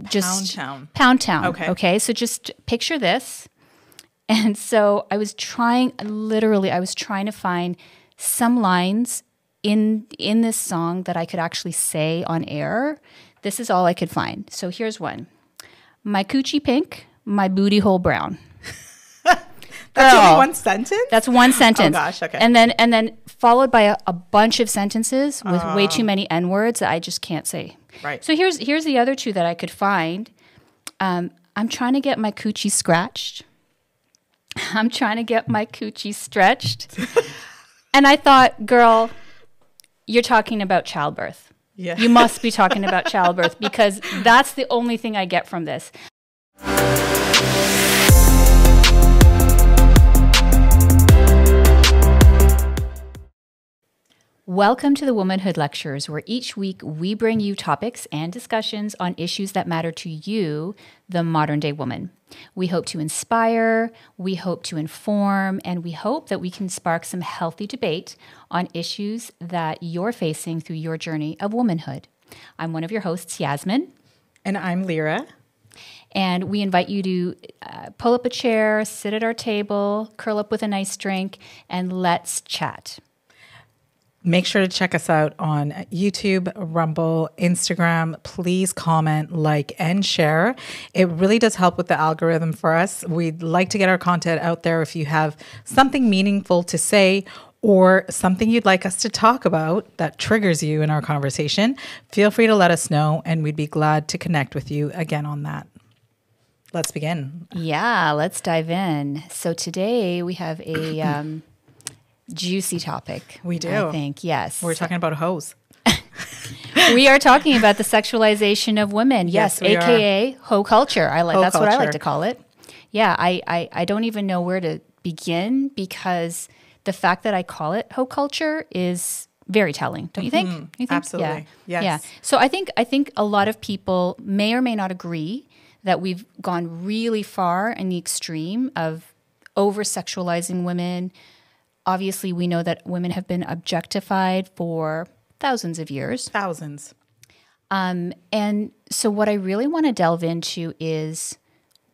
just Town. Pound Town. Okay. Okay. So just picture this. And so I was trying to find some lines in this song that I could actually say on air. This is all I could find. So here's one. My coochie pink, my booty hole brown. That's only one sentence? That's one sentence. Oh gosh, okay. And then followed by a bunch of sentences with way too many N-words that I just can't say. Right. So here's the other two that I could find. I'm trying to get my coochie scratched. I'm trying to get my coochie stretched. And I thought, girl, you're talking about childbirth. Yeah. You must be talking about childbirth because that's the only thing I get from this. Welcome to the Womanhood Lectures, where each week we bring you topics and discussions on issues that matter to you, the modern day woman. We hope to inspire, we hope to inform, and we hope that we can spark some healthy debate on issues that you're facing through your journey of womanhood. I'm one of your hosts, Yasmin. And I'm Lyra. And we invite you to pull up a chair, sit at our table, curl up with a nice drink, and let's chat. Make sure to check us out on YouTube, Rumble, Instagram. Please comment, like, and share. It really does help with the algorithm for us. We'd like to get our content out there. If you have something meaningful to say or something you'd like us to talk about that triggers you in our conversation, feel free to let us know, and we'd be glad to connect with you again on that. Let's begin. Yeah, let's dive in. So today we have a... juicy topic. We do. I think, yes. We're talking about hoes. We are talking about the sexualization of women. Yes, we AKA hoe culture. That's culture. what I like to call it. Yeah, I don't even know where to begin because the fact that I call it hoe culture is very telling, don't you think? You think? Absolutely. Yeah. Yes. Yeah. So I think a lot of people may or may not agree that we've gone really far in the extreme of over-sexualizing women. Obviously, we know that women have been objectified for thousands of years. Thousands. And so what I really want to delve into is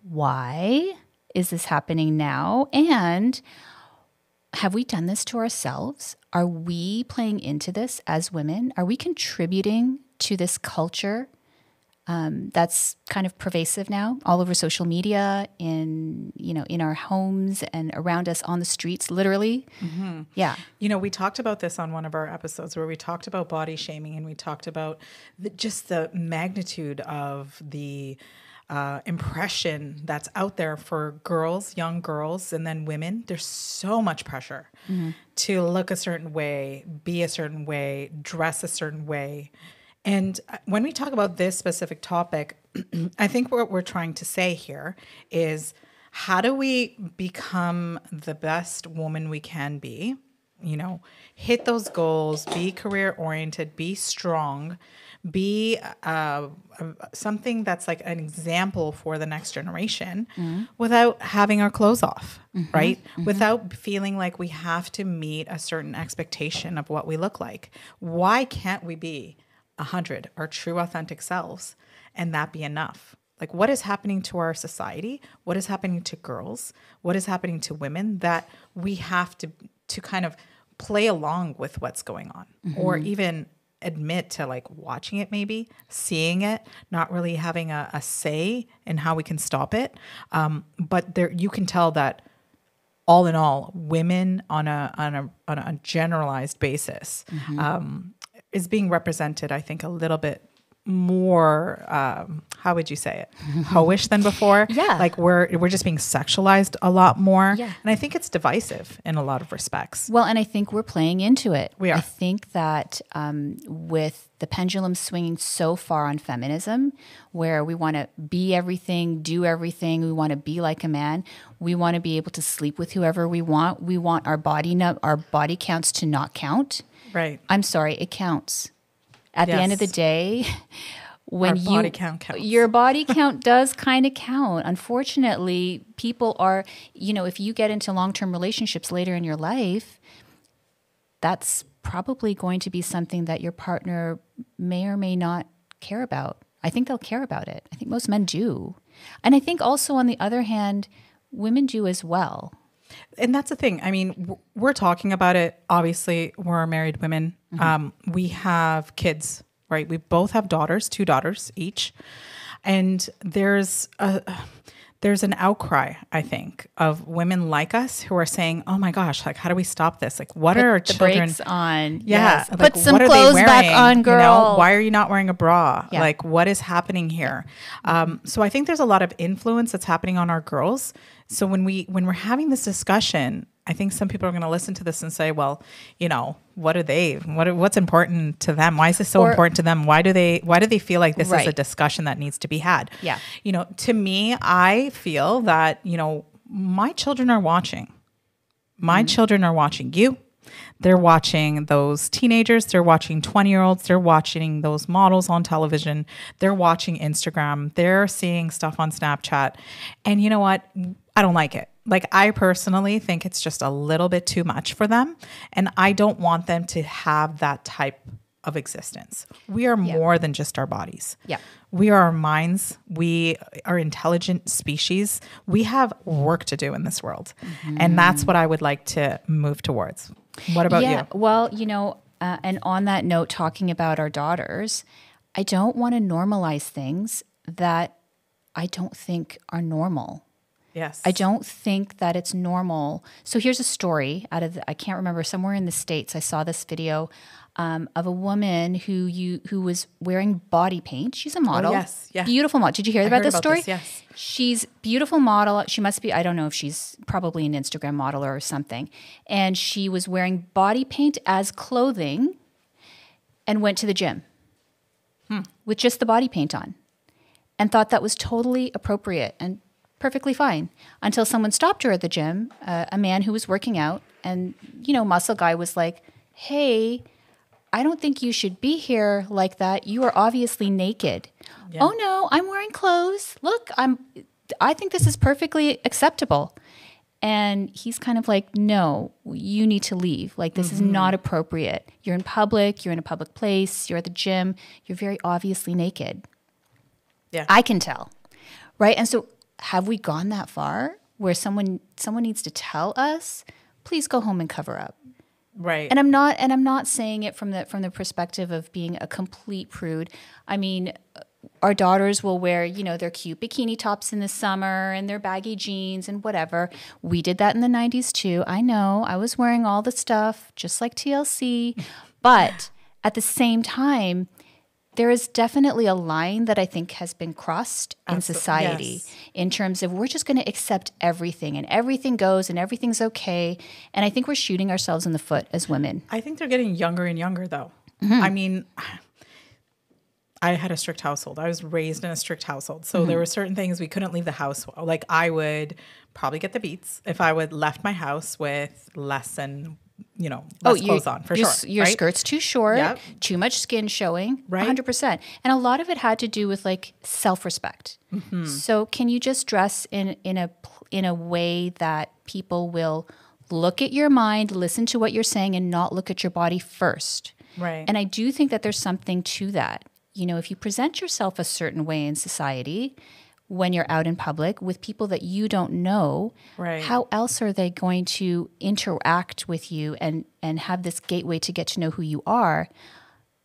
why is this happening now? And have we done this to ourselves? Are we playing into this as women? Are we contributing to this culture that's kind of pervasive now all over social media, in our homes and around us on the streets, literally? Mm-hmm. Yeah. We talked about this on one of our episodes where we talked about body shaming, and we talked about just the magnitude of the impression that's out there for girls, young girls, and then women. There's so much pressure to look a certain way, be a certain way, dress a certain way. And when we talk about this specific topic, I think what we're trying to say here is, how do we become the best woman we can be? Hit those goals, be career-oriented, be strong, be something that's like an example for the next generation without having our clothes off, right? Without feeling like we have to meet a certain expectation of what we look like. Why can't we be 100, our true authentic selves, and that be enough? Like, what is happening to our society? What is happening to girls? What is happening to women that we have to kind of play along with what's going on, or even admit to, like, watching it, maybe seeing it, not really having a say in how we can stop it. But there, you can tell that all in all, women on a generalized basis, is being represented, I think, a little bit more, how would you say it, hoish than before. Yeah. Like we're just being sexualized a lot more. Yeah. And I think it's divisive in a lot of respects. Well, and I think we're playing into it. We are. I think that with the pendulum swinging so far on feminism, where we want to be everything, do everything, we want to be like a man, we want to be able to sleep with whoever we want our body counts to not count. Right. I'm sorry, it counts. At the end of the day, when our body count counts. Your body count does kind of count. Unfortunately, people are, if you get into long-term relationships later in your life, that's probably going to be something that your partner may or may not care about. I think they'll care about it. I think most men do. And I think also on the other hand, women do as well. And that's the thing. I mean, we're talking about it. Obviously, we're married women. We have kids, right? We both have daughters, 2 daughters each. And there's an outcry, I think, of women like us who are saying, "Oh my gosh, like how do we stop this? Like what are our children brakes on? Yeah, Yes. like, Put some what are they clothes back wearing? on, girl. Why are you not wearing a bra? Yeah. Like what is happening here?" So I think there's a lot of influence that's happening on our girls. So when we're having this discussion, I think some people are going to listen to this and say, well, what's important to them? Why is this so important to them? Why do they feel like this is a discussion that needs to be had? Yeah. To me, I feel that, my children are watching. My children are watching you. They're watching those teenagers. They're watching 20-year-olds. They're watching those models on television. They're watching Instagram. They're seeing stuff on Snapchat. And you know what? I don't like it. Like, I personally think it's just a little bit too much for them. And I don't want them to have that type of existence. We are more than just our bodies. Yeah. We are our minds. We are intelligent species. We have work to do in this world. And that's what I would like to move towards. What about you? Well, and on that note, talking about our daughters, I don't want to normalize things that I don't think are normal. Yes. I don't think that it's normal. So here's a story I can't remember, somewhere in the States. I saw this video of a woman who was wearing body paint. She's a model. Oh, yes. Yeah. Beautiful model. Did you hear about this story? Yes. She's beautiful model. She must be, I don't know if she's probably an Instagram model or something. And she was wearing body paint as clothing and went to the gym with just the body paint on and thought that was totally appropriate and perfectly fine until someone stopped her at the gym, a man who was working out, and, muscle guy was like, "Hey, I don't think you should be here like that. You are obviously naked." Yeah. "Oh no, I'm wearing clothes. Look, I think this is perfectly acceptable." And he's kind of like, "No, you need to leave. Like, this is not appropriate. You're in public, you're in a public place, you're at the gym, you're very obviously naked." Yeah. I can tell. Right? And so have we gone that far where someone needs to tell us, "Please go home and cover up"? Right. And I'm not saying it from the perspective of being a complete prude. I mean, our daughters will wear, their cute bikini tops in the summer and their baggy jeans and whatever. We did that in the 90s too. I know. I was wearing all the stuff just like TLC. But at the same time, there is definitely a line that I think has been crossed in society in terms of we're just going to accept everything and everything goes and everything's okay. And I think we're shooting ourselves in the foot as women. I think they're getting younger and younger, though. I mean, I had a strict household. I was raised in a strict household. So there were certain things we couldn't leave the house. Like, I would probably get the beats if I would left my house with less than less clothes on, for sure. Your right? skirt's too short, too much skin showing, right? 100%. And a lot of it had to do with like self-respect. So can you just dress in a way that people will look at your mind, listen to what you're saying, and not look at your body first? Right. And I do think that there's something to that. If you present yourself a certain way in society, when you're out in public with people that you don't know, how else are they going to interact with you and have this gateway to get to know who you are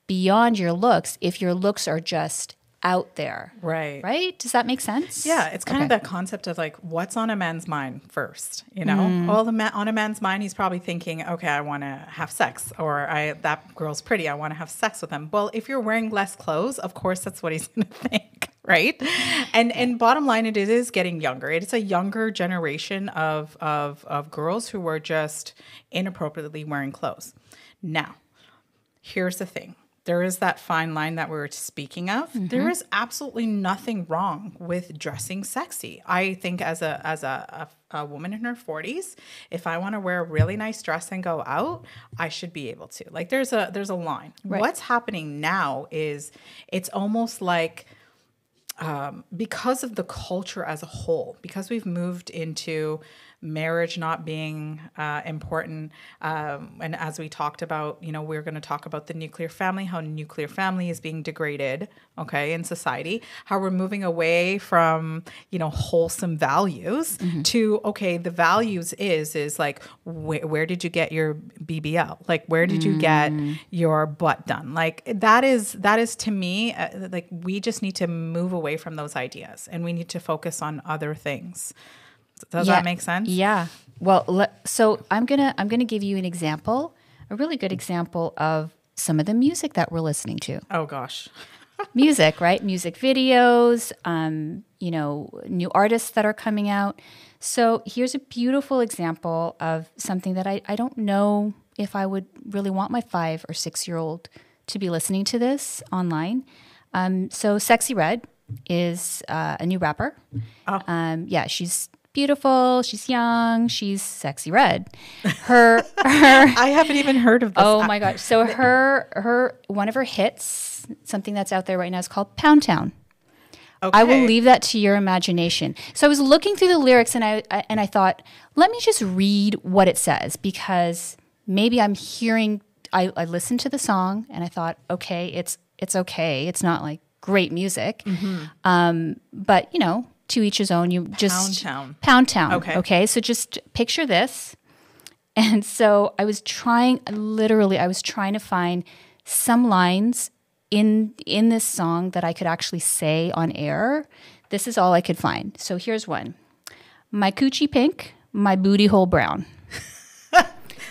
beyond your looks if your looks are just out there? Right? Does that make sense? Yeah. It's kind of that concept of like, what's on a man's mind first, Well, on a man's mind, he's probably thinking, okay, I want to have sex, or that girl's pretty, I want to have sex with them. Well, if you're wearing less clothes, of course, that's what he's going to think. Right. And bottom line, it is getting younger. It's a younger generation of girls who were just inappropriately wearing clothes. Now, here's the thing. There is that fine line that we were speaking of. There is absolutely nothing wrong with dressing sexy. I think as a woman in her 40s, if I want to wear a really nice dress and go out, I should be able to. Like, there's a line. Right. What's happening now is it's almost like because of the culture as a whole, because we've moved into marriage not being important. And as we talked about, we're going to talk about the nuclear family, how nuclear family is being degraded, okay, in society, how we're moving away from, wholesome values to, okay, the values is like, where did you get your BBL? Like, where did you get your butt done? Like, that is to me, like, we just need to move away from those ideas and we need to focus on other things. Does that make sense? Yeah. Well, so I'm gonna give you an example, a really good example of some of the music that we're listening to. Oh gosh. Music, right? Music videos, new artists that are coming out. So here's a beautiful example of something that I don't know if I would really want my 5 or 6-year-old to be listening to this online. So Sexy Red is a new rapper. Oh. She's beautiful. She's young. She's Sexy Red. Her I haven't even heard of this. Oh my gosh. So her one of her hits, something that's out there right now, is called Pound Town. Okay. I will leave that to your imagination. So I was looking through the lyrics and I thought, let me just read what it says, because maybe I'm hearing. I listened to the song and I thought, okay, it's okay. It's not like great music, but to each his own. You just Pound Town. Okay. So just picture this. And so I was trying to find some lines in this song that I could actually say on air. This is all I could find. So here's one. My coochie pink, my booty hole brown.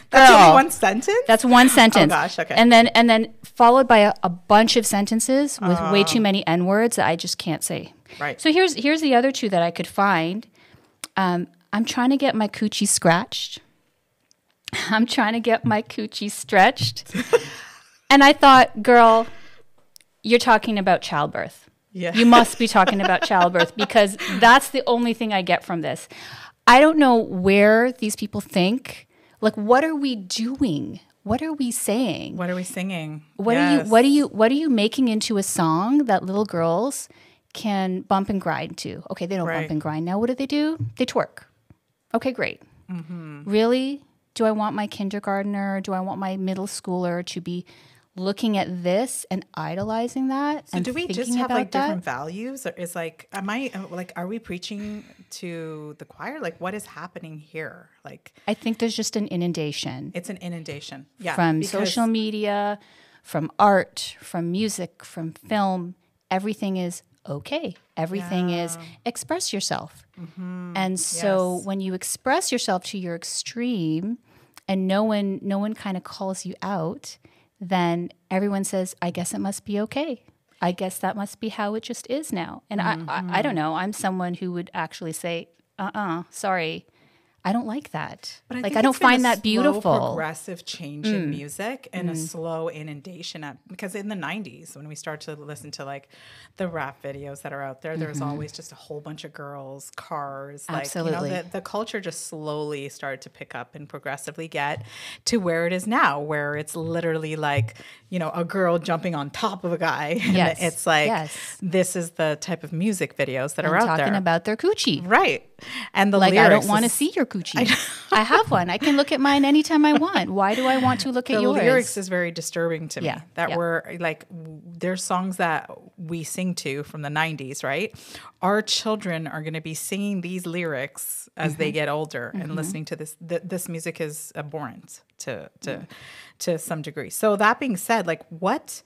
That's only one sentence? That's one sentence. Oh gosh, okay. And then followed by a bunch of sentences with way too many N-words that I just can't say. Right. So here's the other two that I could find. I'm trying to get my coochie scratched. I'm trying to get my coochie stretched. And I thought, girl, you're talking about childbirth. Yeah. You must be talking about childbirth, because that's the only thing I get from this. I don't know where these people think. Like, what are we doing? What are we saying? What are we singing? What are you making into a song that little girls can bump and grind to? Okay, they don't bump and grind now. What do? They twerk. Okay, great. Mm-hmm. Really? Do I want my kindergartner? Do I want my middle schooler to be looking at this and idolizing that? So and do we just have like different values? Or is like, are we preaching to the choir? Like, what is happening here? Like, I think there's just an inundation. It's an inundation. Yeah. From social media, from art, from music, from film. Everything is okay. Everything is express yourself. Mm-hmm. And so when you express yourself to your extreme and no one kind of calls you out, then everyone says, I guess it must be okay. I guess that must be how it just is now. And I don't know. I'm someone who would actually say, sorry, I don't like that. But I don't find that beautiful. Slow, progressive change in music and a slow inundation because in the 90s, when we start to listen to like the rap videos that are out there, there's always just a whole bunch of girls, cars. Absolutely. Like, the culture just slowly started to pick up and progressively get to where it is now, where it's literally like, a girl jumping on top of a guy. Yes. And it's like, this is the type of music videos that are out there. Talking about their coochie. Right. And the lyrics. I don't want to see your coochie. I have one. I can look at mine anytime I want. Why do I want to look at yours? The lyrics is very disturbing to me. We're like, there's songs that we sing to from the 90s, right? Our children are going to be singing these lyrics as they get older and listening to this. This music is abhorrent to some degree. So that being said, like what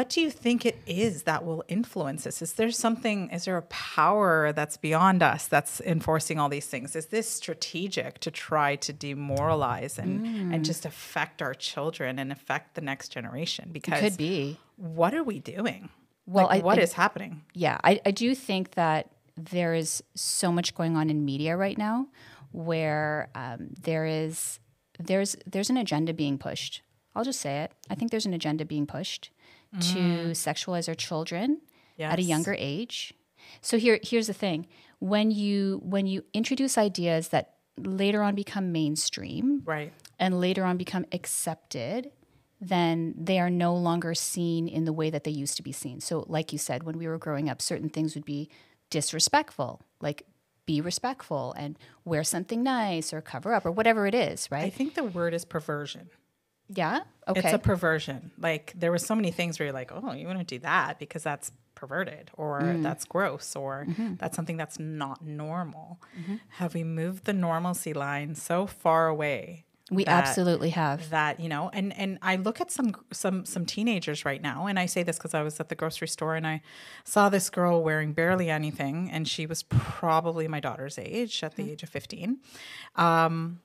do you think it is that will influence us? Is there a power that's beyond us that's enforcing all these things? Is this strategic to try to demoralize and just affect our children and affect the next generation? Because it could be. What are we doing? Well, what is happening? Yeah, I do think that there is so much going on in media right now where there's an agenda being pushed. I'll just say it. I think there's an agenda being pushed to sexualize our children at a younger age. So here's the thing. When you introduce ideas that later on become mainstream, right, and later on become accepted, then they are no longer seen in the way that they used to be seen. So like you said, when we were growing up, certain things would be disrespectful, like be respectful and wear something nice or cover up or whatever it is, right? I think the word is perversion. Yeah? Okay. It's a perversion. Like there were so many things where you're like, oh, you wouldn't do that because that's perverted or that's gross or that's something that's not normal. Have we moved the normalcy line so far away? We absolutely have. That, you know, and I look at some teenagers right now, and I say this because I was at the grocery store and I saw this girl wearing barely anything, and she was probably my daughter's age at the age of 15. And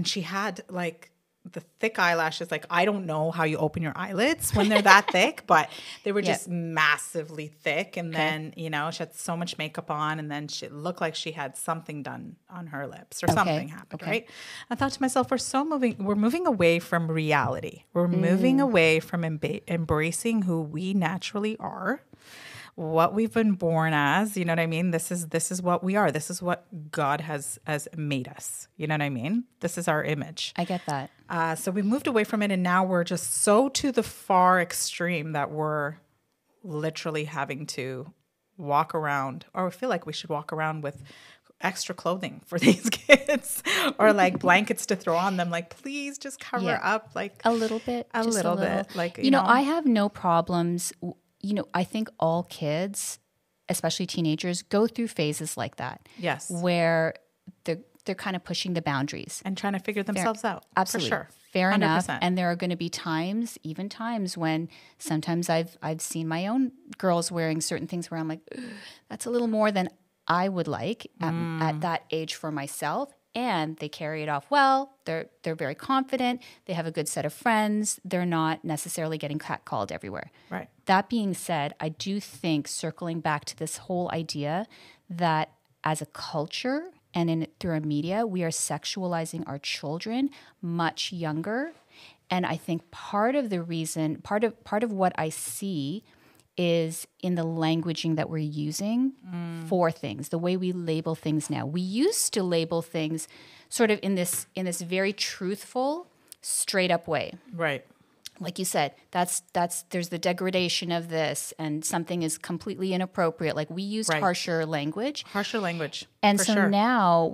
she had like the thick eyelashes. Like, I don't know how you open your eyelids when they're that thick, but they were just massively thick. And then, you know, she had so much makeup on, and then she looked like she had something done on her lips or something happened, right? I thought to myself, we're moving away from reality. We're moving away from embracing who we naturally are, what we've been born as, you know what I mean? This is what we are. This is what God has made us. You know what I mean? This is our image. I get that. So we moved away from it, and now we're just so to the far extreme that we're literally having to walk around, or feel like we should walk around with extra clothing for these kids, or like blankets to throw on them. Like, please just cover up like a little bit, a little bit. Like, you know, I have no problems. You know, I think all kids, especially teenagers, go through phases like that. Yes. Where they're kind of pushing the boundaries. And trying to figure themselves out. Absolutely. For sure. Fair 100%. enough. And there are going to be times when sometimes I've seen my own girls wearing certain things where I'm like, that's a little more than I would like at that age for myself. And they carry it off well. They're very confident. They have a good set of friends. They're not necessarily getting catcalled everywhere. Right. That being said, I do think, circling back to this whole idea that as a culture and through our media, we are sexualizing our children much younger. And I think part of the reason, part of what I see is in the languaging that we're using for things, the way we label things now. We used to label things sort of in this very truthful, straight up way. Right. Like you said, there's the degradation of this, and something is completely inappropriate. Like, we used harsher language. And so now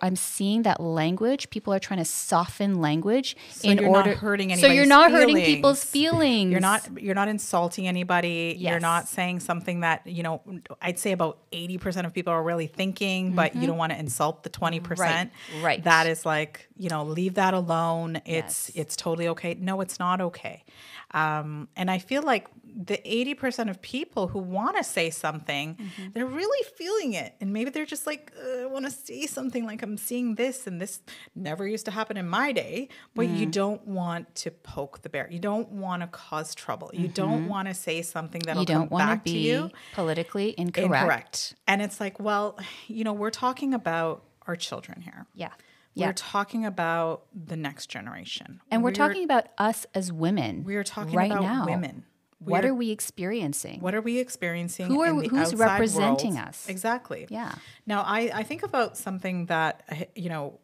I'm seeing that language. People are trying to soften language not hurting anybody's So you're not hurting people's feelings. You're not insulting anybody. Yes. You're not saying something that, you know, I'd say about 80% of people are really thinking, but you don't want to insult the 20%. Right. That is like, you know, leave that alone. It's totally okay. No, it's not okay. And I feel like the 80% of people who want to say something, they're really feeling it. And maybe they're just like, I want to say something, like I'm seeing this, and this never used to happen in my day. But you don't want to poke the bear. You don't want to cause trouble. You don't want to say something that'll come back to you. You don't want to be politically incorrect. And it's like, well, you know, we're talking about our children here. Yeah. We're talking about the next generation. And we're talking about us as women. We're talking right about now. women. What are we experiencing? What are we experiencing? Who's representing us? Exactly. Yeah. Now, I think about something that, you know,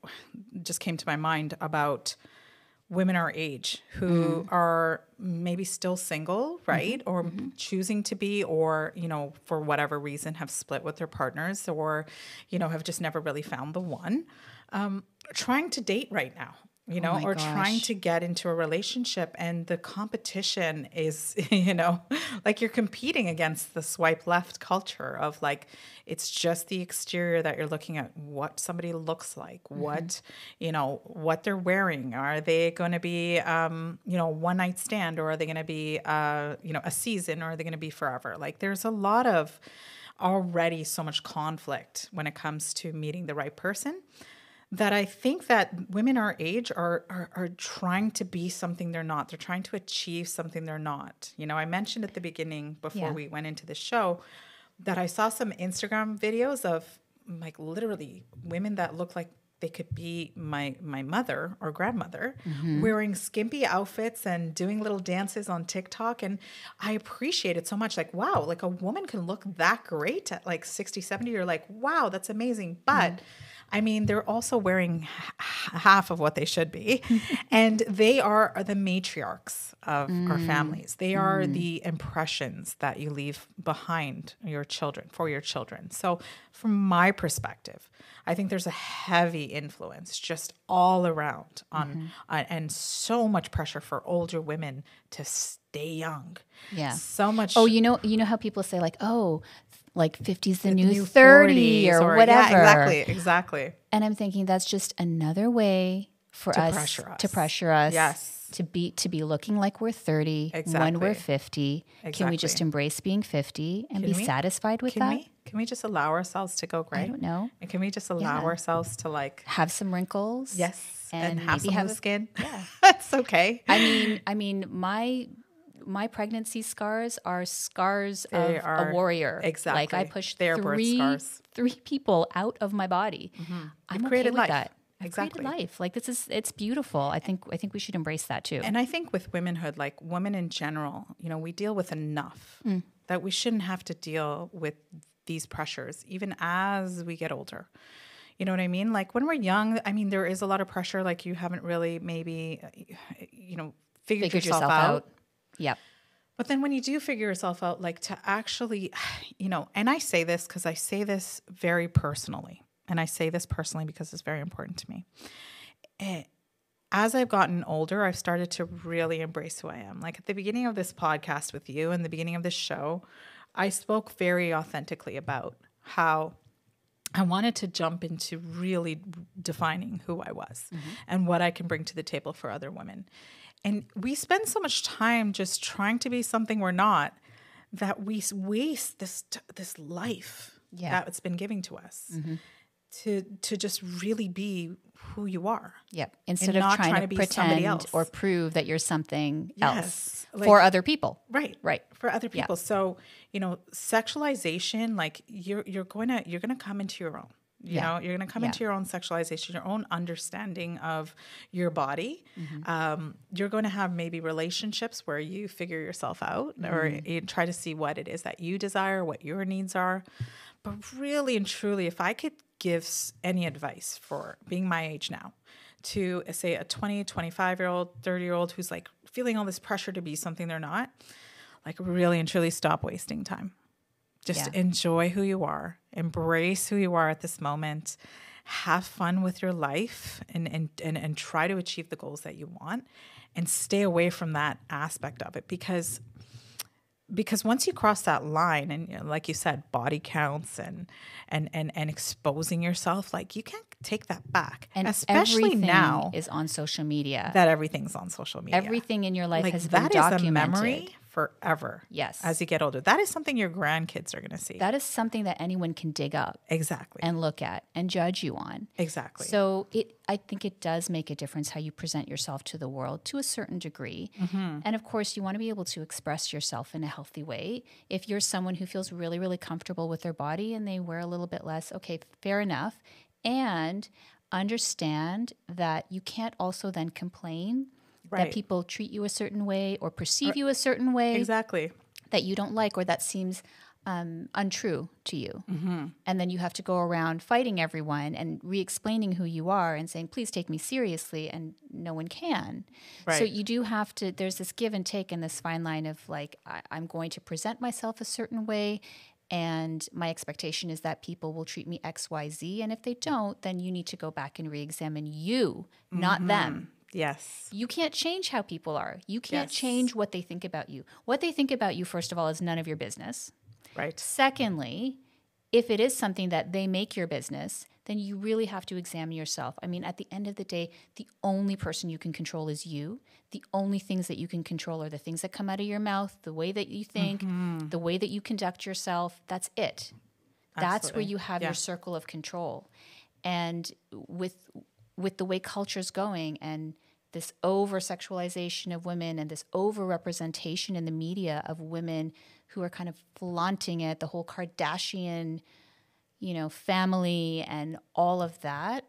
just came to my mind about women our age who are maybe still single, right? Or choosing to be, or, you know, for whatever reason have split with their partners, or, you know, have just never really found the one. Trying to date right now, you know, or trying to get into a relationship, and the competition is, you know, like you're competing against the swipe left culture of like, it's just the exterior that you're looking at, what somebody looks like, what, you know, what they're wearing. Are they going to be, you know, one night stand, or are they going to be, you know, a season, or are they going to be forever? Like, there's a lot of already so much conflict when it comes to meeting the right person, that I think that women our age are trying to be something they're not. They're trying to achieve something they're not. You know, I mentioned at the beginning before we went into the show that I saw some Instagram videos of like literally women that look like they could be my mother or grandmother, wearing skimpy outfits and doing little dances on TikTok. And I appreciate it so much. Like, wow, like a woman can look that great at like 60, 70. You're like, wow, that's amazing. But I mean, they're also wearing half of what they should be. And they are the matriarchs of our families. They are the impressions that you leave behind your children, for your children. So from my perspective, I think there's a heavy influence just all around on and so much pressure for older women to stay young. Yeah. So much. Oh, you know how people say like, oh, like 50's the new 30 or whatever. Yeah, exactly. And I'm thinking that's just another way for us to pressure us. Yes. To be looking like we're 30 when we're 50. Can we just embrace being 50 and be satisfied with that? Can we just allow ourselves to go gray? I don't know. And can we just allow ourselves to like have some wrinkles? Yes. And have some loose skin? Yeah. That's okay. I mean, my pregnancy scars are scars of a warrior. Exactly. Like I pushed birth scars. 3 people out of my body. I'm okay with that. Exactly. Created life. Like it's beautiful. I think we should embrace that too. And I think with womanhood, like women in general, we deal with enough that we shouldn't have to deal with these pressures even as we get older. You know what I mean? Like when we're young, I mean, there is a lot of pressure. Like you haven't really maybe, figured yourself out. Yep. But then when you do figure yourself out, like to actually, and I say this because I say this very personally. And I say this personally because it's very important to me. As I've gotten older, I've started to really embrace who I am. Like at the beginning of this podcast with you and the beginning of this show, I spoke very authentically about how I wanted to jump into really defining who I was and what I can bring to the table for other women. And we spend so much time just trying to be something we're not that we waste this life that's been given to us. To just really be who you are. Yep. Instead of trying to pretend or prove that you're something else like, for other people. Right. For other people. Yeah. So, sexualization, like you're going to come into your own. You're going to come into your own sexualization, your own understanding of your body. You're going to have maybe relationships where you figure yourself out or you try to see what it is that you desire, what your needs are. But really and truly, if I could give any advice for being my age now to say a 20, 25-year-old, 30-year-old who's like feeling all this pressure to be something they're not, like really and truly stop wasting time. Just enjoy who you are, embrace who you are at this moment, have fun with your life and try to achieve the goals that you want and stay away from that aspect of it because once you cross that line and like you said, body counts and exposing yourself, like you can't take that back. And especially everything now is on social media. That everything's on social media. Everything in your life like has been that documented. Is a memory forever. Yes. As you get older. That is something your grandkids are going to see. That is something that anyone can dig up. Exactly. And look at and judge you on. Exactly. So I think it does make a difference how you present yourself to the world to a certain degree. And of course, you want to be able to express yourself in a healthy way. If you're someone who feels really, really comfortable with their body and they wear a little bit less, okay, fair enough. And understand that you can't also then complain that people treat you a certain way or perceive you a certain way. Exactly. That you don't like or that seems untrue to you. And then you have to go around fighting everyone and re-explaining who you are and saying, please take me seriously, and no one can. So you do have to, there's this give and take and this fine line of like, I'm going to present myself a certain way and my expectation is that people will treat me X, Y, Z. And if they don't, then you need to go back and re-examine you, not them. Yes. You can't change how people are. You can't change what they think about you. What they think about you, first of all, is none of your business. Right. Secondly, if it is something that they make your business, then you really have to examine yourself. I mean, at the end of the day, the only person you can control is you. The only things that you can control are the things that come out of your mouth, the way that you think, the way that you conduct yourself. That's it. That's where you have your circle of control. And with the way culture's going and this over-sexualization of women and this over-representation in the media of women who are kind of flaunting it, the whole Kardashian, family and all of that,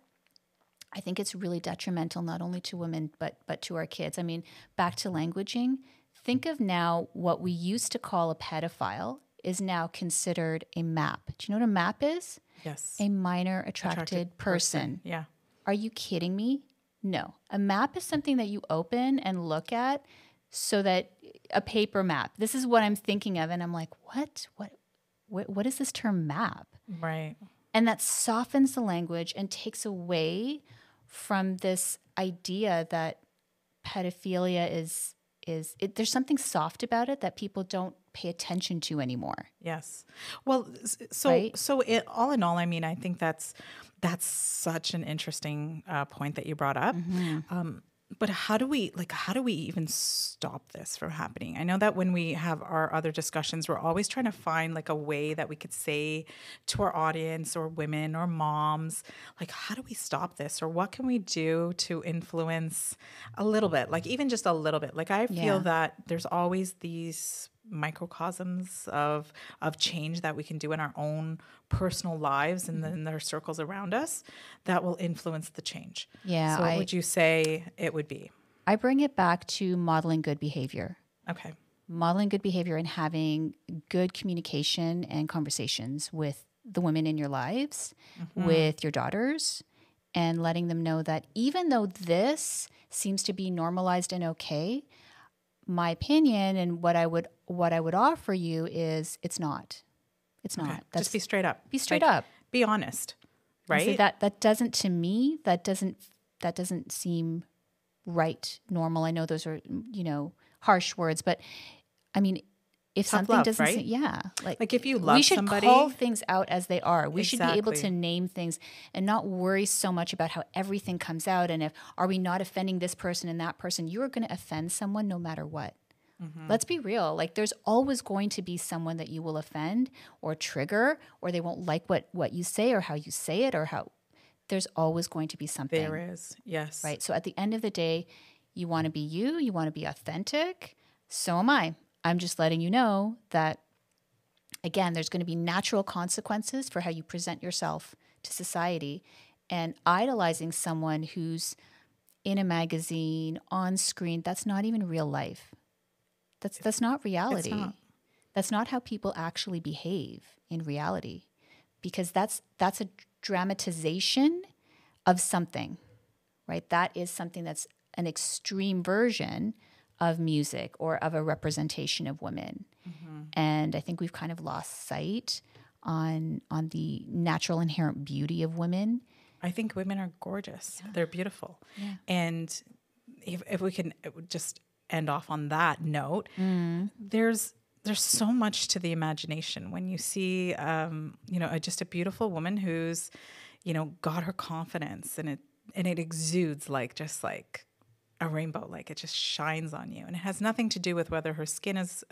I think it's really detrimental not only to women but to our kids. I mean, back to languaging, think of now what we used to call a pedophile is now considered a MAP. Do you know what a MAP is? Yes. A minor attracted person. Yeah. Are you kidding me? No. A map is something that you open and look at so that a paper map. This is what I'm thinking of. And I'm like, what is this term map? Right. And that softens the language and takes away from this idea that pedophilia there's something soft about it that people don't pay attention to anymore. Yes. Well, all in all, I mean, I think that's such an interesting point that you brought up. But how do we even stop this from happening? I know that when we have our other discussions, we're always trying to find like a way that we could say to our audience or women or moms, like, how do we stop this? Or what can we do to influence a little bit, like even just a little bit? Like I feel that there's always these microcosms of change that we can do in our own personal lives and in their circles around us that will influence the change. Yeah. So what would you say it would be? I bring it back to modeling good behavior. Okay. Modeling good behavior and having good communication and conversations with the women in your lives, with your daughters, and letting them know that even though this seems to be normalized and okay, my opinion and what I would offer you is it's not. It's not. Okay. Just be straight up. Be straight up. Be honest. Right? So that doesn't, to me, that doesn't seem right, normal. I know those are, harsh words, but I mean, if Tough something love, doesn't right? seem, like if you love we should somebody, call things out as they are. We should be able Exactly. to name things and not worry so much about how everything comes out. And are we not offending this person and that person? You are going to offend someone no matter what. Let's be real. Like there's always going to be someone that you will offend or trigger, or they won't like what you say or how you say it, or how there's always going to be something. there is. Yes. Right. So at the end of the day, you want to be you want to be authentic. So am I. I'm just letting you know that, again, there's going to be natural consequences for how you present yourself to society, and idolizing someone who's in a magazine, on screen, that's not even real life. That's not reality. It's not. That's not how people actually behave in reality, because that's a dramatization of something, right? That is something that's an extreme version of music or of a representation of women. And I think we've kind of lost sight on the natural inherent beauty of women. I think women are gorgeous. Yeah. They're beautiful. Yeah. And if we can just end off on that note, there's so much to the imagination when you see, just a beautiful woman who's, got her confidence, and it exudes like a rainbow, like it just shines on you. And it has nothing to do with whether her skin is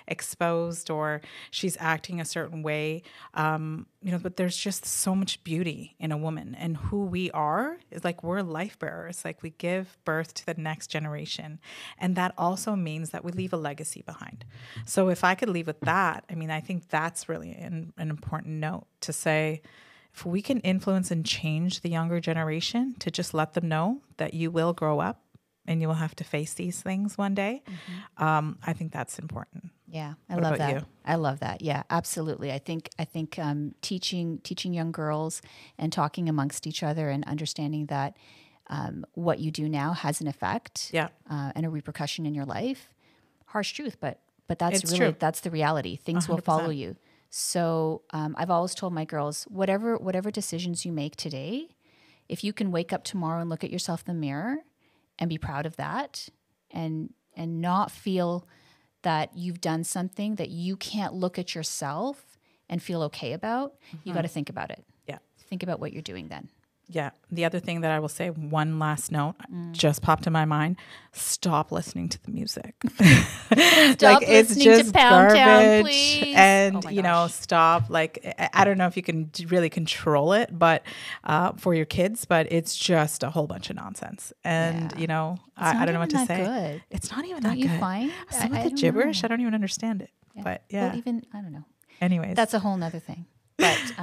exposed or she's acting a certain way, but there's just so much beauty in a woman. And who we are is like, we're life bearers. Like we give birth to the next generation. And that also means that we leave a legacy behind. So if I could leave with that, I mean, I think that's really an important note to say, if we can influence and change the younger generation, to just let them know that you will grow up and you will have to face these things one day. I think that's important. Yeah, I What love about that. you? I love that. Yeah, absolutely. I think teaching young girls and talking amongst each other and understanding that what you do now has an effect, and a repercussion in your life. Harsh truth, but that's It's really true. that's the reality. Things will 100%. follow you. So I've always told my girls, whatever decisions you make today, if you can wake up tomorrow and look at yourself in the mirror and be proud of that, and not feel that you've done something that you can't look at yourself and feel okay about, you got to think about it. Yeah. Think about what you're doing then. Yeah. The other thing that I will say, one last note, just popped in my mind: stop listening to the music. Stop listening to Pound Town, please. And, Oh my gosh. stop. Like, I don't know if you can really control it, but for your kids, but it's just a whole bunch of nonsense. And, I don't know what to say. Good. It's not even Don't that you good. find? Some of I the don't gibberish, know. I don't even understand it. But yeah. Well, even, I don't know. Anyways. That's a whole nother thing. But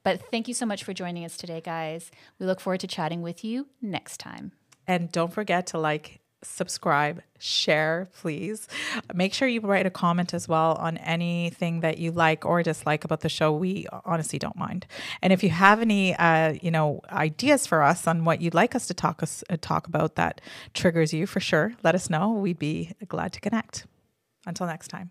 but thank you so much for joining us today, guys. We look forward to chatting with you next time. And don't forget to like subscribe, share, please. Make sure you write a comment as well on anything that you like or dislike about the show. We honestly don't mind. And if you have any, ideas for us on what you'd like us to talk about that triggers you, for sure, let us know. We'd be glad to connect. Until next time.